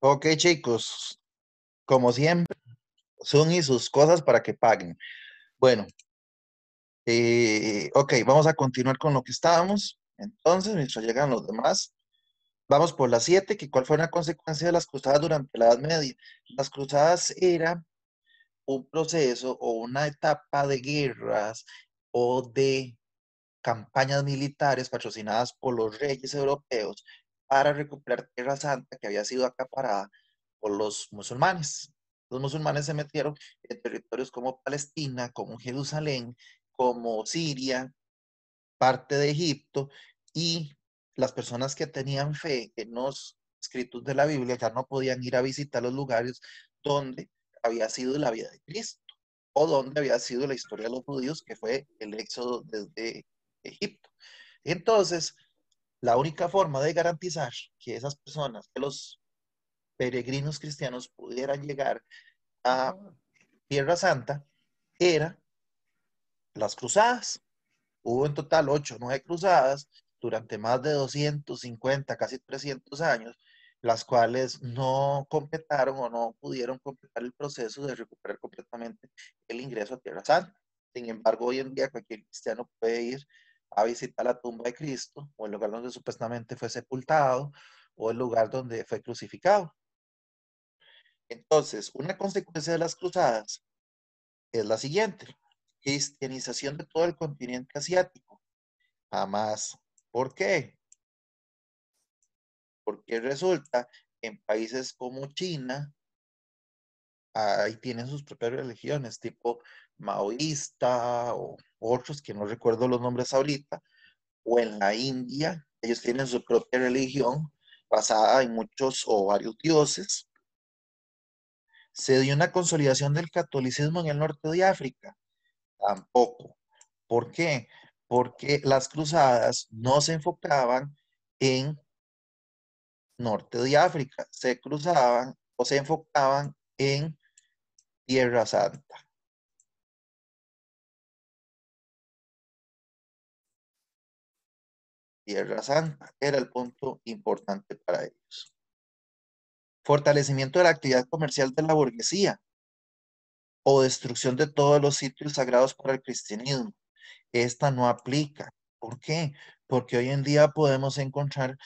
Ok, chicos, como siempre, son y sus cosas para que paguen. Bueno, ok, vamos a continuar con lo que estábamos. Entonces, mientras llegan los demás, vamos por las 7, que cuál fue una consecuencia de las cruzadas durante la Edad Media. Las cruzadas era un proceso o una etapa de guerras o de campañas militares patrocinadas por los reyes europeos para recuperar Tierra Santa que había sido acaparada por los musulmanes. Los musulmanes se metieron en territorios como Palestina, como Jerusalén, como Siria, parte de Egipto, y las personas que tenían fe en los escritos de la Biblia ya no podían ir a visitar los lugares donde había sido la vida de Cristo o donde había sido la historia de los judíos, que fue el éxodo desde Egipto. Entonces, la única forma de garantizar que esas personas, que los peregrinos cristianos pudieran llegar a Tierra Santa, era las cruzadas. Hubo en total 8 o 9 cruzadas durante más de 250, casi 300 años, las cuales no completaron o no pudieron completar el proceso de recuperar completamente el ingreso a Tierra Santa. Sin embargo, hoy en día cualquier cristiano puede ir a visitar la tumba de Cristo o el lugar donde supuestamente fue sepultado o el lugar donde fue crucificado. Entonces, una consecuencia de las cruzadas es la siguiente: cristianización de todo el continente asiático. Jamás. ¿Por qué? Porque resulta que en países como China, ahí tienen sus propias religiones, tipo maoísta o otros que no recuerdo los nombres ahorita, o en la India, ellos tienen su propia religión basada en muchos o varios dioses. ¿Se dio una consolidación del catolicismo en el norte de África? Tampoco. ¿Por qué? Porque las cruzadas no se enfocaban en norte de África, se cruzaban o se enfocaban en Tierra Santa. Tierra Santa era el punto importante para ellos. Fortalecimiento de la actividad comercial de la burguesía o destrucción de todos los sitios sagrados para el cristianismo. Esta no aplica. ¿Por qué? Porque hoy en día podemos encontrar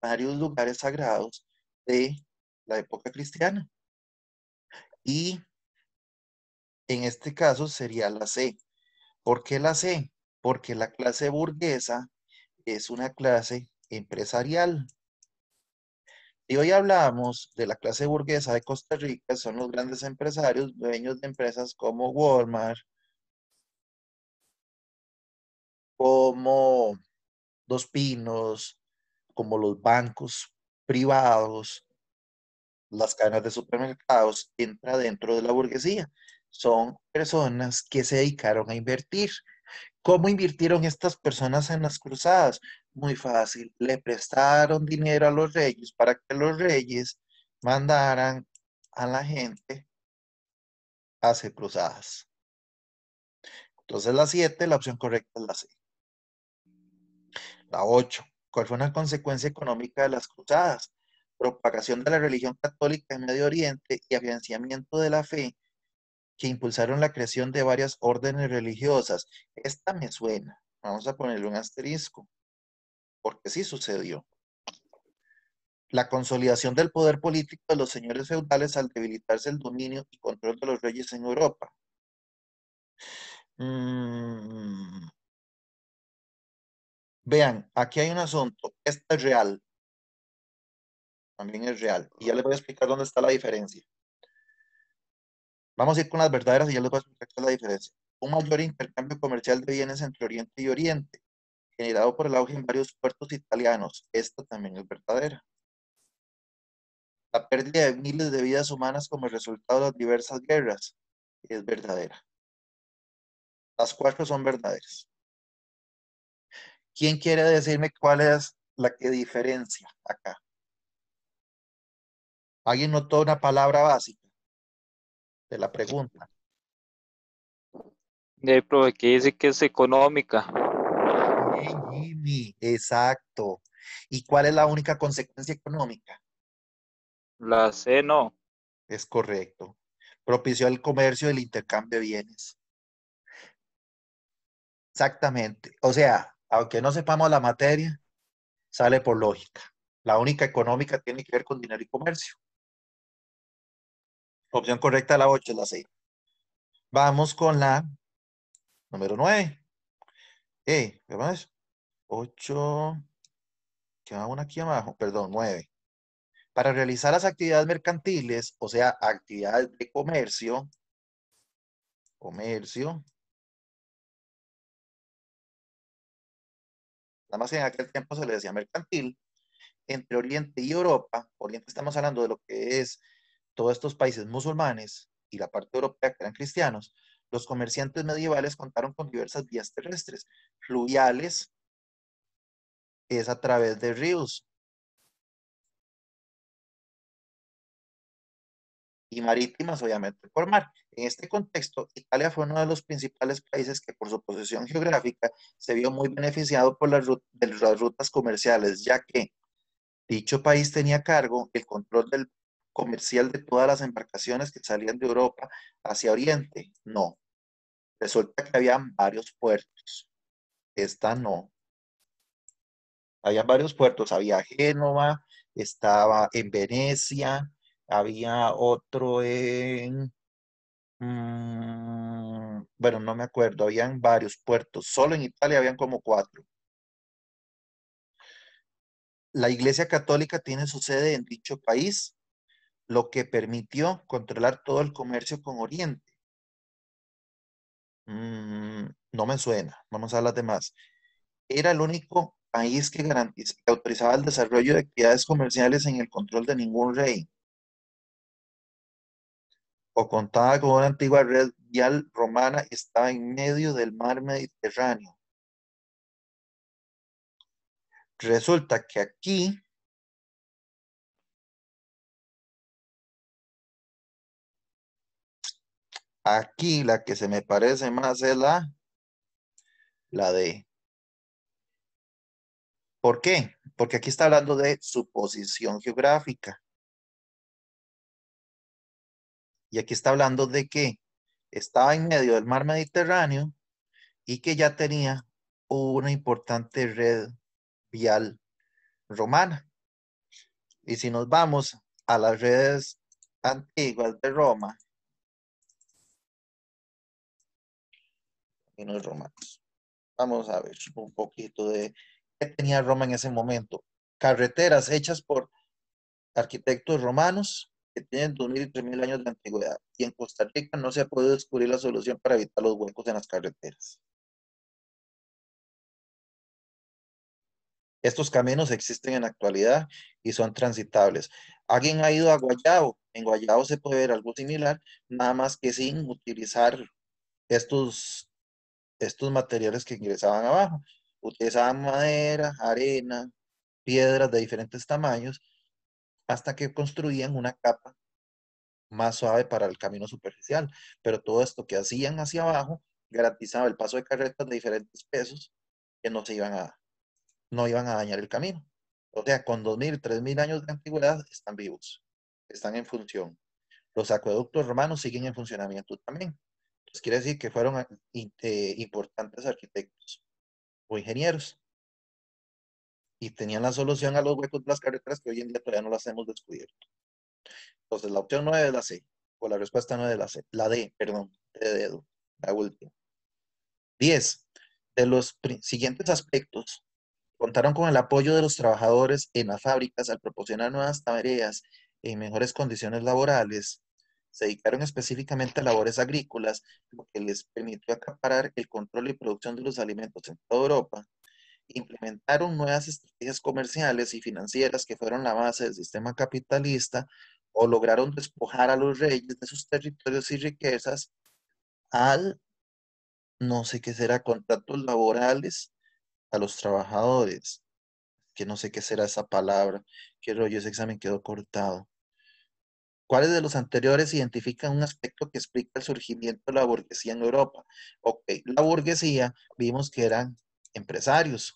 varios lugares sagrados de la época cristiana. Y en este caso sería la C. ¿Por qué la C? Porque la clase burguesa es una clase empresarial. Y hoy hablamos de la clase burguesa de Costa Rica, son los grandes empresarios, dueños de empresas como Walmart, como Dos Pinos, como los bancos privados, las cadenas de supermercados, entra dentro de la burguesía. Son personas que se dedicaron a invertir. ¿Cómo invirtieron estas personas en las cruzadas? Muy fácil, le prestaron dinero a los reyes para que los reyes mandaran a la gente a hacer cruzadas. Entonces la 7, la opción correcta es la C. La 8, ¿cuál fue una consecuencia económica de las cruzadas? Propagación de la religión católica en Medio Oriente y afianzamiento de la fe que impulsaron la creación de varias órdenes religiosas. Esta me suena. Vamos a ponerle un asterisco, porque sí sucedió. La consolidación del poder político de los señores feudales al debilitarse el dominio y control de los reyes en Europa. Mm, Vean, aquí hay un asunto. Esta es real, también es real. Y ya les voy a explicar dónde está la diferencia. Vamos a ir con las verdaderas y ya les voy a explicar qué es la diferencia. Un mayor intercambio comercial de bienes entre Oriente y Oriente, generado por el auge en varios puertos italianos. Esta también es verdadera. La pérdida de miles de vidas humanas como resultado de las diversas guerras es verdadera. Las cuatro son verdaderas. ¿Quién quiere decirme cuál es la que diferencia acá? ¿Alguien notó una palabra básica de la pregunta? De ahí, profe, que dice que es económica. Bien, Jimmy, exacto. ¿Y cuál es la única consecuencia económica? La C no. Es correcto. Propició el comercio y el intercambio de bienes. Exactamente. O sea, aunque no sepamos la materia, sale por lógica. La única económica tiene que ver con dinero y comercio. Opción correcta, la 8 es la 6. Vamos con la número 9. ¿Qué más? 8. Queda una aquí abajo, perdón, 9. Para realizar las actividades mercantiles, o sea, actividades de comercio, nada más que en aquel tiempo se le decía mercantil, entre Oriente y Europa. Oriente estamos hablando de lo que es todos estos países musulmanes y la parte europea que eran cristianos. Los comerciantes medievales contaron con diversas vías terrestres, fluviales, es a través de ríos, y marítimas, obviamente, por mar. En este contexto, Italia fue uno de los principales países que por su posición geográfica se vio muy beneficiado por de las rutas comerciales, ya que dicho país tenía a cargo el control del comercial de todas las embarcaciones que salían de Europa hacia Oriente. No, resulta que habían varios puertos. Esta no. Había varios puertos. Había Génova, estaba en Venecia, había otro en... bueno, no me acuerdo. Habían varios puertos. Solo en Italia habían como 4. La Iglesia Católica tiene su sede en dicho país, lo que permitió controlar todo el comercio con Oriente. No me suena. Vamos a las demás. Era el único país que que autorizaba el desarrollo de actividades comerciales en el control de ningún rey, o contaba con una antigua red vial romana y estaba en medio del mar Mediterráneo. Resulta que aquí la que se me parece más es la D. ¿Por qué? Porque aquí está hablando de su posición geográfica. Y aquí está hablando de que estaba en medio del mar Mediterráneo y que ya tenía una importante red vial romana. Y si nos vamos a las redes antiguas de Roma, y no es romanos, vamos a ver un poquito de qué tenía Roma en ese momento. Carreteras hechas por arquitectos romanos que tienen 2000 y 3000 años de antigüedad. Y en Costa Rica no se ha podido descubrir la solución para evitar los huecos en las carreteras. Estos caminos existen en la actualidad y son transitables. ¿Alguien ha ido a Guayabo? En Guayabo se puede ver algo similar, nada más que sin utilizar estos, estos materiales que ingresaban abajo. Utilizaban madera, arena, piedras de diferentes tamaños, hasta que construían una capa más suave para el camino superficial. Pero todo esto que hacían hacia abajo garantizaba el paso de carretas de diferentes pesos que no iban a dañar el camino. O sea, con 2000, 3000 años de antigüedad están vivos, están en función. Los acueductos romanos siguen en funcionamiento también. Pues quiere decir que fueron importantes arquitectos o ingenieros y tenían la solución a los huecos de las carreteras que hoy en día todavía no las hemos descubierto. Entonces, la opción 9 es la C, o la respuesta 9 es la C, la D, perdón, D de dedo, la última. 10. De los siguientes aspectos, contaron con el apoyo de los trabajadores en las fábricas al proporcionar nuevas tareas en mejores condiciones laborales. Se dedicaron específicamente a labores agrícolas, lo que les permitió acaparar el control y producción de los alimentos en toda Europa. Implementaron nuevas estrategias comerciales y financieras que fueron la base del sistema capitalista o lograron despojar a los reyes de sus territorios y riquezas al, no sé qué será, contratos laborales a los trabajadores, que no sé qué será esa palabra, qué rollo, ese examen quedó cortado. ¿Cuáles de los anteriores identifican un aspecto que explica el surgimiento de la burguesía en Europa? Ok, la burguesía vimos que eran empresarios,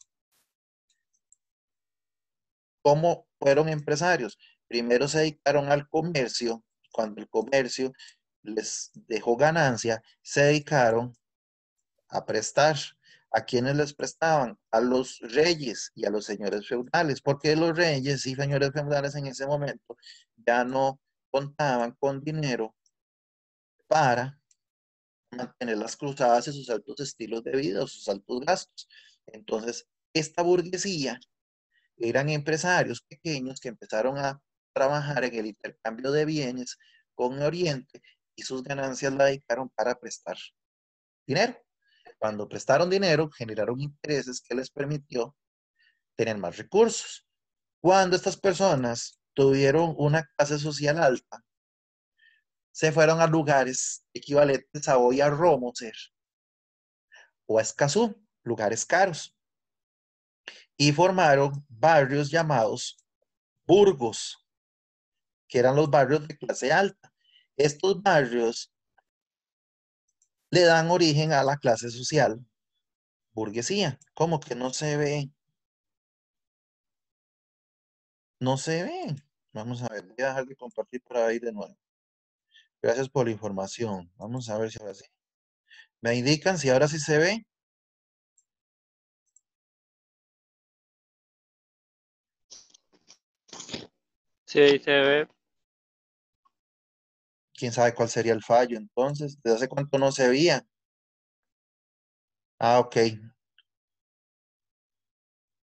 ¿Cómo fueron empresarios? Primero se dedicaron al comercio. Cuando el comercio les dejó ganancia, se dedicaron a prestar. ¿A quienes les prestaban? A los reyes y a los señores feudales, porque los reyes y señores feudales en ese momento ya no contaban con dinero para mantener las cruzadas y sus altos estilos de vida o sus altos gastos. Entonces, esta burguesía eran empresarios pequeños que empezaron a trabajar en el intercambio de bienes con Oriente y sus ganancias la dedicaron para prestar dinero. Cuando prestaron dinero, generaron intereses que les permitió tener más recursos. Cuando estas personas tuvieron una clase social alta, se fueron a lugares equivalentes a hoy a Romoser o a Escazú, lugares caros, y formaron barrios llamados burgos, que eran los barrios de clase alta. Estos barrios le dan origen a la clase social burguesía. Como que no se ve, no se ve. Vamos a ver, voy a dejar de compartir por ahí de nuevo. Gracias por la información. Vamos a ver si ahora sí. Me indican si ahora sí se ve. Sí, ahí se ve. ¿Quién sabe cuál sería el fallo entonces? ¿Desde hace cuánto no se veía? Ah, ok.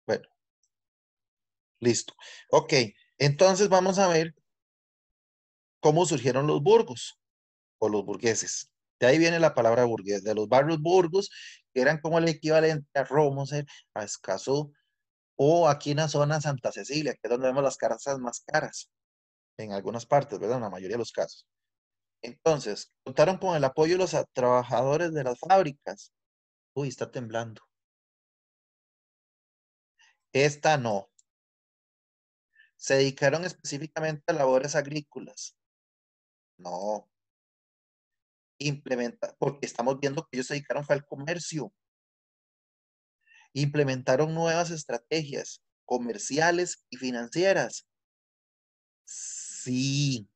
Bueno, listo. Ok, entonces vamos a ver cómo surgieron los burgos o los burgueses. De ahí viene la palabra burgués, de los barrios burgos, que eran como el equivalente a Romoser, a Escazú, o aquí en la zona Santa Cecilia, que es donde vemos las casas más caras, en algunas partes, ¿verdad? En la mayoría de los casos. Entonces, contaron con el apoyo de los trabajadores de las fábricas. Uy, está temblando. Esta no. Se dedicaron específicamente a labores agrícolas. No. Implementa, porque estamos viendo que ellos se dedicaron fue al comercio. Implementaron nuevas estrategias comerciales y financieras. Sí.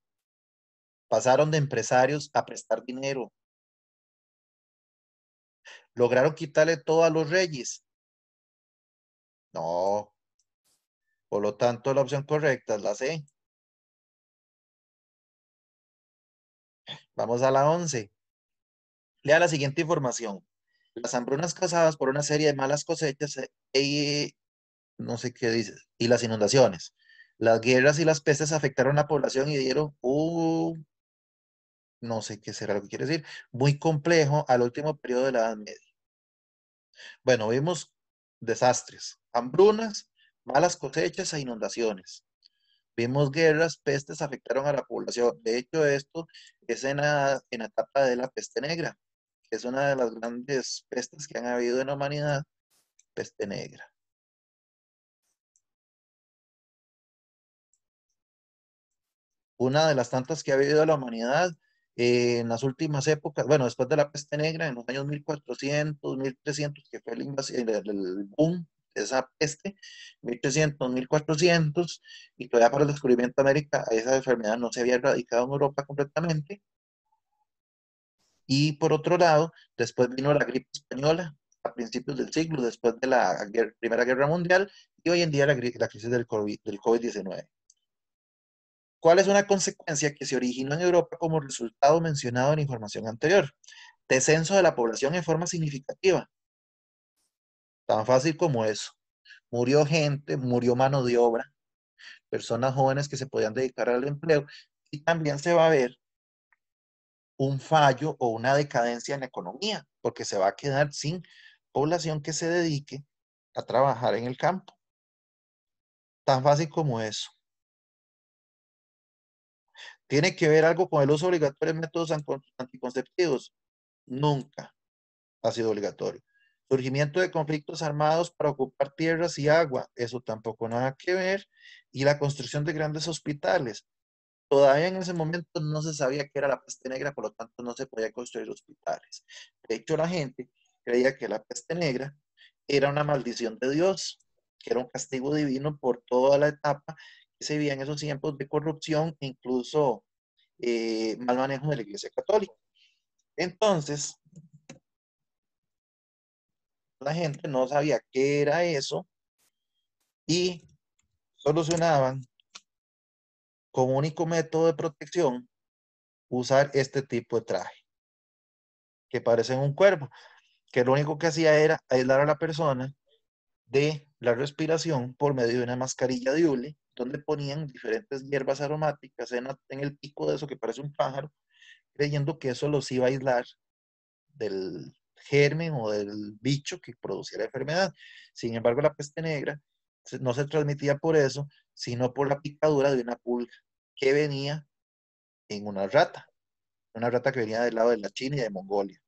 Pasaron de empresarios a prestar dinero. Lograron quitarle todo a los reyes. No. Por lo tanto, la opción correcta es la C. Vamos a la 11. Lea la siguiente información. Las hambrunas causadas por una serie de malas cosechas no sé qué dices, y las inundaciones. Las guerras y las pestes afectaron a la población y dieron no sé qué será lo que quiere decir, muy complejo al último periodo de la Edad Media. Bueno, vimos desastres, hambrunas, malas cosechas e inundaciones. Vimos guerras, pestes afectaron a la población. De hecho, esto es en la etapa de la peste negra, que es una de las grandes pestes que han habido en la humanidad, peste negra. Una de las tantas que ha vivido la humanidad en las últimas épocas, bueno, después de la peste negra, en los años 1400, 1300, que fue la invasión, el boom de esa peste, 1300, 1400, y todavía para el descubrimiento de América, esa enfermedad no se había erradicado en Europa completamente. Y por otro lado, después vino la gripe española a principios del siglo, después de la Primera Guerra Mundial, y hoy en día la crisis del COVID-19. ¿Cuál es una consecuencia que se originó en Europa como resultado mencionado en la información anterior? Descenso de la población en forma significativa. Tan fácil como eso. Murió gente, murió mano de obra, personas jóvenes que se podían dedicar al empleo y también se va a ver un fallo o una decadencia en la economía, porque se va a quedar sin población que se dedique a trabajar en el campo. Tan fácil como eso. ¿Tiene que ver algo con el uso obligatorio de métodos anticonceptivos? Nunca ha sido obligatorio. Surgimiento de conflictos armados para ocupar tierras y agua, eso tampoco nada que ver. Y la construcción de grandes hospitales. Todavía en ese momento no se sabía que era la peste negra, por lo tanto no se podía construir hospitales. De hecho, la gente creía que la peste negra era una maldición de Dios que era un castigo divino por toda la etapa que se vivía en esos tiempos de corrupción e incluso mal manejo de la Iglesia Católica. Entonces, la gente no sabía qué era eso y solucionaban como único método de protección usar este tipo de traje, que parecen un cuervo, que lo único que hacía era aislar a la persona de la respiración por medio de una mascarilla de hule, donde ponían diferentes hierbas aromáticas en el pico de eso que parece un pájaro, creyendo que eso los iba a aislar del germen o del bicho que producía la enfermedad. Sin embargo, la peste negra no se transmitía por eso, sino por la picadura de una pulga que venía en una rata que venía del lado de la China y de Mongolia.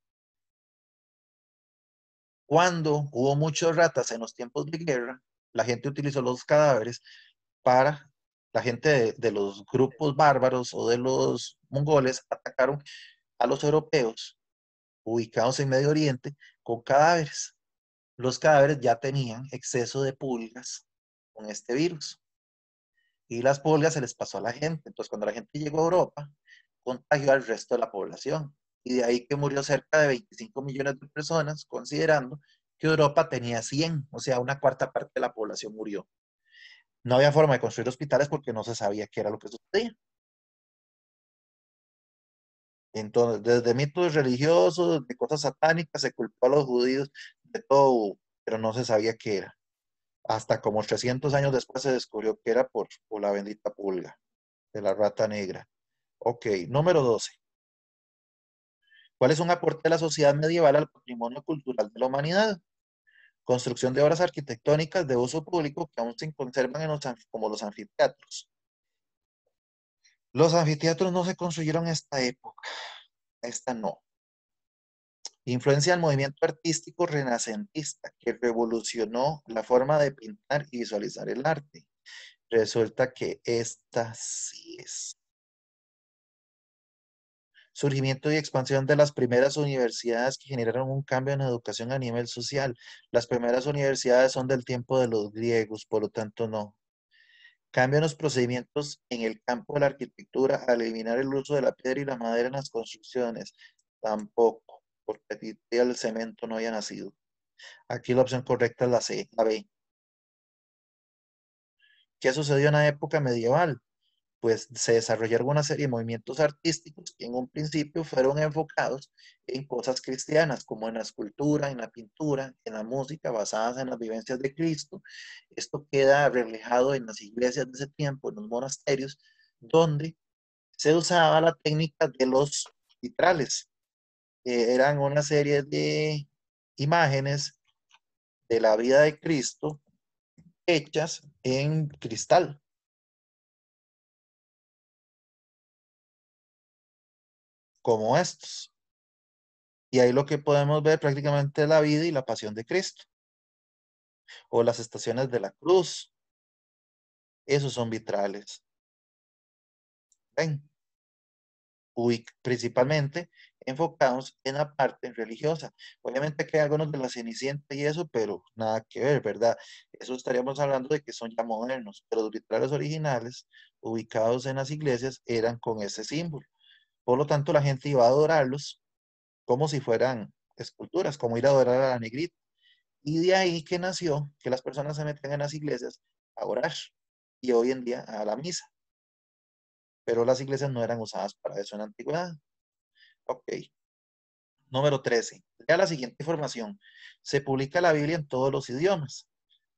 Cuando hubo muchas ratas en los tiempos de guerra, la gente utilizó los cadáveres para, la gente de los grupos bárbaros o de los mongoles atacaron a los europeos ubicados en Medio Oriente con cadáveres. Los cadáveres ya tenían exceso de pulgas con este virus y las pulgas se les pasó a la gente. Entonces, cuando la gente llegó a Europa, contagió al resto de la población. Y de ahí que murió cerca de 25 millones de personas, considerando que Europa tenía 100, o sea, una cuarta parte de la población murió. No había forma de construir hospitales porque no se sabía qué era lo que sucedía. Entonces, desde mitos religiosos, de cosas satánicas, se culpó a los judíos de todo, pero no se sabía qué era. Hasta como 300 años después se descubrió que era por la bendita pulga de la rata negra. Ok, número 12. ¿Cuál es un aporte de la sociedad medieval al patrimonio cultural de la humanidad? Construcción de obras arquitectónicas de uso público que aún se conservan como los anfiteatros. Los anfiteatros no se construyeron en esta época, esta no. Influencia del movimiento artístico renacentista que revolucionó la forma de pintar y visualizar el arte. Resulta que esta sí es. Surgimiento y expansión de las primeras universidades que generaron un cambio en la educación a nivel social. Las primeras universidades son del tiempo de los griegos, por lo tanto no. Cambio en los procedimientos en el campo de la arquitectura al eliminar el uso de la piedra y la madera en las construcciones. Tampoco, porque aquí el cemento no había nacido. Aquí la opción correcta es la C, la B. ¿Qué sucedió en la época medieval? Pues se desarrollaron una serie de movimientos artísticos que en un principio fueron enfocados en cosas cristianas, como en la escultura, en la pintura, en la música, basadas en las vivencias de Cristo. Esto queda reflejado en las iglesias de ese tiempo, en los monasterios, donde se usaba la técnica de los vitrales. Eran una serie de imágenes de la vida de Cristo hechas en cristal, como estos. Y ahí lo que podemos ver prácticamente es la vida y la pasión de Cristo, o las estaciones de la cruz. Esos son vitrales. ¿Ven? Principalmente enfocados en la parte religiosa. Obviamente que hay algunos de la Cenicienta y eso, pero nada que ver, ¿verdad? Eso estaríamos hablando de que son ya modernos, pero los vitrales originales, ubicados en las iglesias, eran con ese símbolo. Por lo tanto, la gente iba a adorarlos como si fueran esculturas, como ir a adorar a la negrita. Y de ahí que nació que las personas se metían en las iglesias a orar y hoy en día a la misa. Pero las iglesias no eran usadas para eso en la antigüedad. Ok. Número 13. Lea la siguiente información. Se publica la Biblia en todos los idiomas.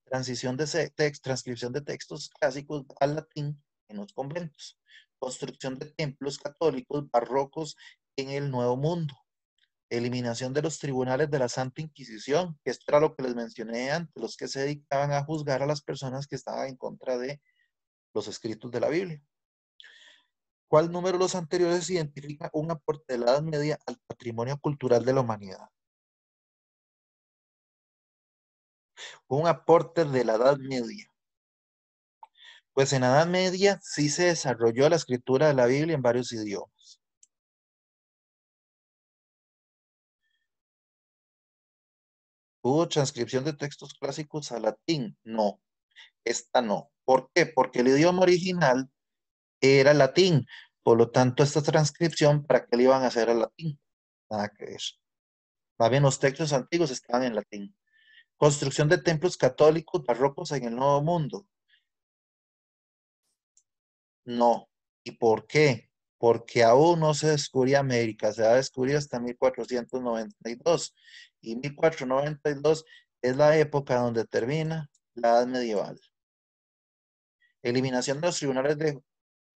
Transcripción de textos clásicos al latín en los conventos. Construcción de templos católicos barrocos en el Nuevo Mundo. Eliminación de los tribunales de la Santa Inquisición, que esto era lo que les mencioné antes, los que se dedicaban a juzgar a las personas que estaban en contra de los escritos de la Biblia. ¿Cuál número de los anteriores identifica un aporte de la Edad Media al patrimonio cultural de la humanidad? Un aporte de la Edad Media. Pues en la Edad Media sí se desarrolló la escritura de la Biblia en varios idiomas. ¿Hubo transcripción de textos clásicos al latín? No. Esta no. ¿Por qué? Porque el idioma original era el latín. Por lo tanto, esta transcripción, ¿para qué le iban a hacer al latín? Nada que ver. Más bien, los textos antiguos estaban en latín. Construcción de templos católicos barrocos en el Nuevo Mundo. No. ¿Y por qué? Porque aún no se descubría América, se va a descubrir hasta 1492. Y 1492 es la época donde termina la Edad Medieval. Eliminación de los tribunales de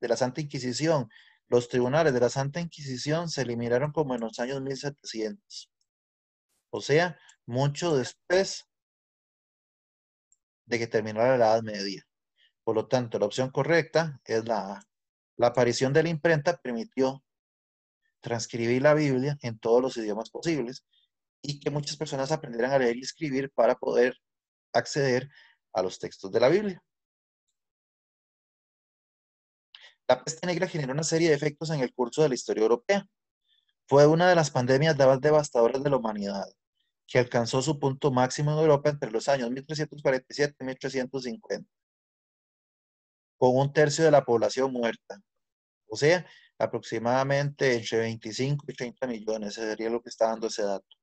la Santa Inquisición. Los tribunales de la Santa Inquisición se eliminaron como en los años 1700. O sea, mucho después de que terminara la Edad Media. Por lo tanto, la opción correcta es la A. La aparición de la imprenta permitió transcribir la Biblia en todos los idiomas posibles y que muchas personas aprendieran a leer y escribir para poder acceder a los textos de la Biblia. La peste negra generó una serie de efectos en el curso de la historia europea. Fue una de las pandemias más devastadoras de la humanidad, que alcanzó su punto máximo en Europa entre los años 1347 y 1350, con un tercio de la población muerta. O sea, aproximadamente entre 25 y 30 millones, ese sería lo que está dando ese dato.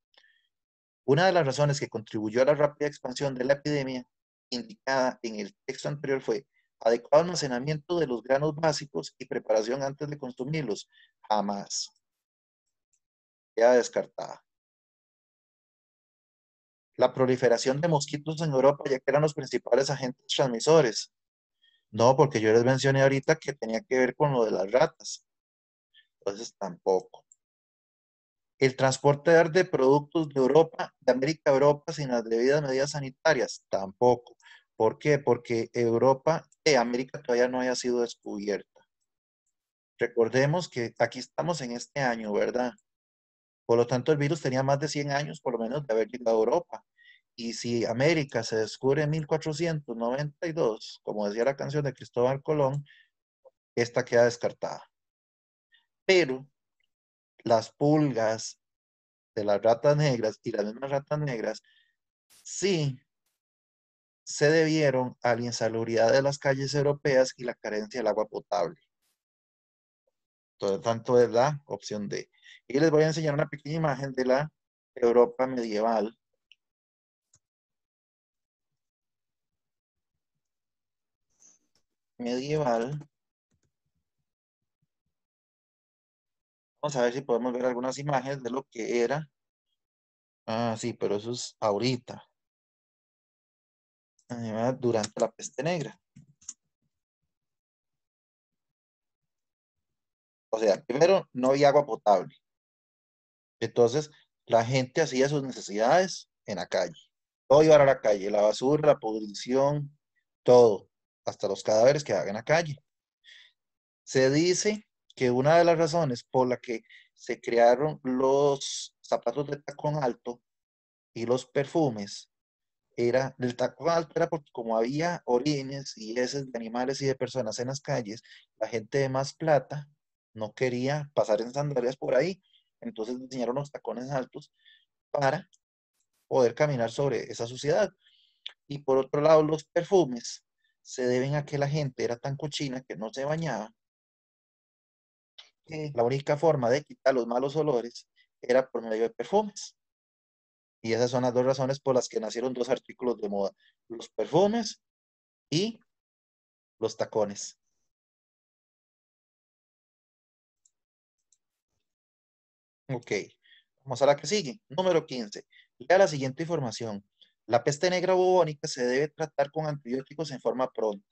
Una de las razones que contribuyó a la rápida expansión de la epidemia indicada en el texto anterior fue adecuado almacenamiento de los granos básicos y preparación antes de consumirlos. Jamás. Ya descartada. La proliferación de mosquitos en Europa, ya que eran los principales agentes transmisores. No, porque yo les mencioné ahorita que tenía que ver con lo de las ratas. Entonces tampoco. El transporte de productos de Europa, de América a Europa sin las debidas medidas sanitarias, tampoco. ¿Por qué? Porque América todavía no haya sido descubierta. Recordemos que aquí estamos en este año, ¿verdad? Por lo tanto, el virus tenía más de 100 años, por lo menos, de haber llegado a Europa. Y si América se descubre en 1492, como decía la canción de Cristóbal Colón, esta queda descartada. Pero las pulgas de las ratas negras y las mismas ratas negras sí se debieron a la insalubridad de las calles europeas y la carencia del agua potable. Por lo tanto, es la opción D. Y les voy a enseñar una pequeña imagen de la Europa medieval. Medieval. Vamos a ver si podemos ver algunas imágenes de lo que era. Ah, sí, pero eso es ahorita. Durante la peste negra. O sea, primero no había agua potable. Entonces, la gente hacía sus necesidades en la calle. Todo iba a la calle, la basura, la pudrición, todo, hasta los cadáveres que hagan en la calle. Se dice que una de las razones por la que se crearon los zapatos de tacón alto y los perfumes del tacón alto era porque como había orines y heces de animales y de personas en las calles, la gente de más plata no quería pasar en sandalias por ahí. Entonces diseñaron los tacones altos para poder caminar sobre esa suciedad. Y por otro lado, los perfumes se deben a que la gente era tan cochina que no se bañaba, que la única forma de quitar los malos olores era por medio de perfumes. Y esas son las dos razones por las que nacieron dos artículos de moda, los perfumes y los tacones. Ok, vamos a la que sigue. Número 15. Lea la siguiente información. La peste negra bubónica se debe tratar con antibióticos en forma pronta.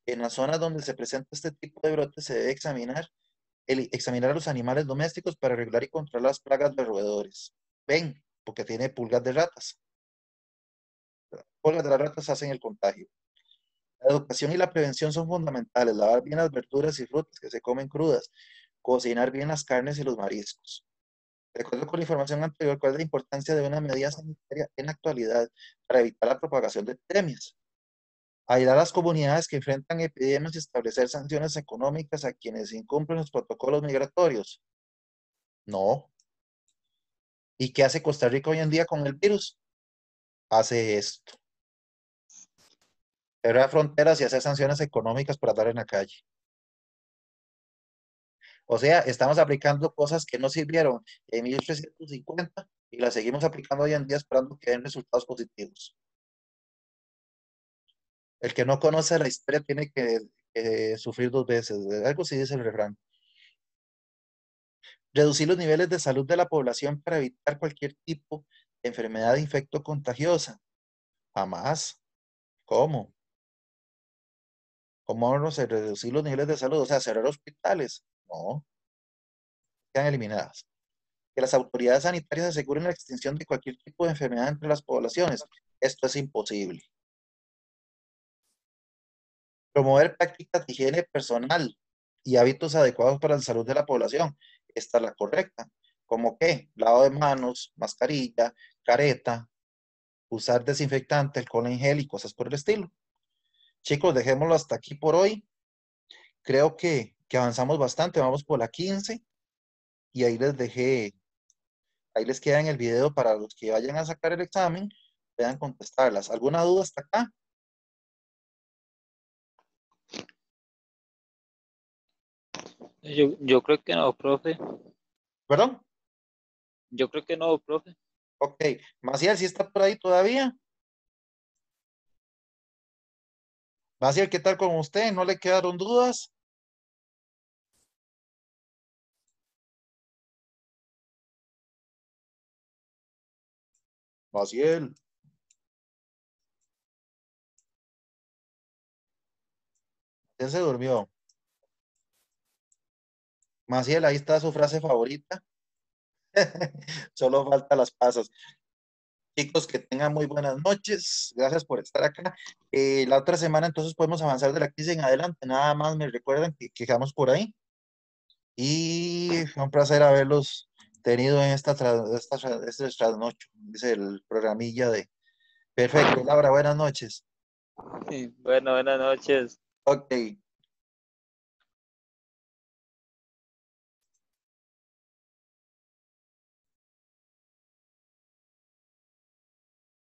En las zonas donde se presenta este tipo de brotes se debe examinar a los animales domésticos para regular y controlar las plagas de roedores. Ven, porque tiene pulgas de ratas. Las pulgas de las ratas hacen el contagio. La educación y la prevención son fundamentales. Lavar bien las verduras y frutas que se comen crudas. Cocinar bien las carnes y los mariscos. De acuerdo con la información anterior, ¿cuál es la importancia de una medida sanitaria en la actualidad para evitar la propagación de epidemias? Ayudar a las comunidades que enfrentan epidemias y establecer sanciones económicas a quienes incumplen los protocolos migratorios. No. ¿Y qué hace Costa Rica hoy en día con el virus? Hace esto. cerrar fronteras y hacer sanciones económicas por andar en la calle. O sea, estamos aplicando cosas que no sirvieron en 1350 y las seguimos aplicando hoy en día esperando que den resultados positivos. El que no conoce la historia tiene que sufrir dos veces. Algo sí dice el refrán. Reducir los niveles de salud de la población para evitar cualquier tipo de enfermedad de infecto contagiosa. Jamás. ¿Cómo? ¿Cómo vamos a reducir los niveles de salud? O sea, cerrar hospitales. No, quedan eliminadas. Que las autoridades sanitarias aseguren la extinción de cualquier tipo de enfermedad entre las poblaciones. Esto es imposible. Promover prácticas de higiene personal y hábitos adecuados para la salud de la población. Esta es la correcta. ¿Cómo qué? Lavado de manos, mascarilla, careta, usar desinfectante, alcohol en gel y cosas por el estilo. Chicos, dejémoslo hasta aquí por hoy. Creo que avanzamos bastante. Vamos por la 15 y ahí les dejé, ahí les queda en el video para los que vayan a sacar el examen, puedan contestarlas. ¿Alguna duda hasta acá? Yo creo que no, profe. ¿Perdón? Yo creo que no, profe. Ok. Maciel, ¿sí está por ahí todavía? Maciel, ¿qué tal con usted? ¿No le quedaron dudas? Maciel. Ya se durmió. Maciel, ahí está su frase favorita. Solo falta las pasas. Chicos, que tengan muy buenas noches. Gracias por estar acá. La otra semana entonces podemos avanzar de la 15 en adelante. Nada más me recuerdan que quedamos por ahí. Y fue un placer haberlos tenido en este trasnocho. Dice el programilla de... Perfecto, Laura, buenas noches. Bueno, buenas noches. Ok.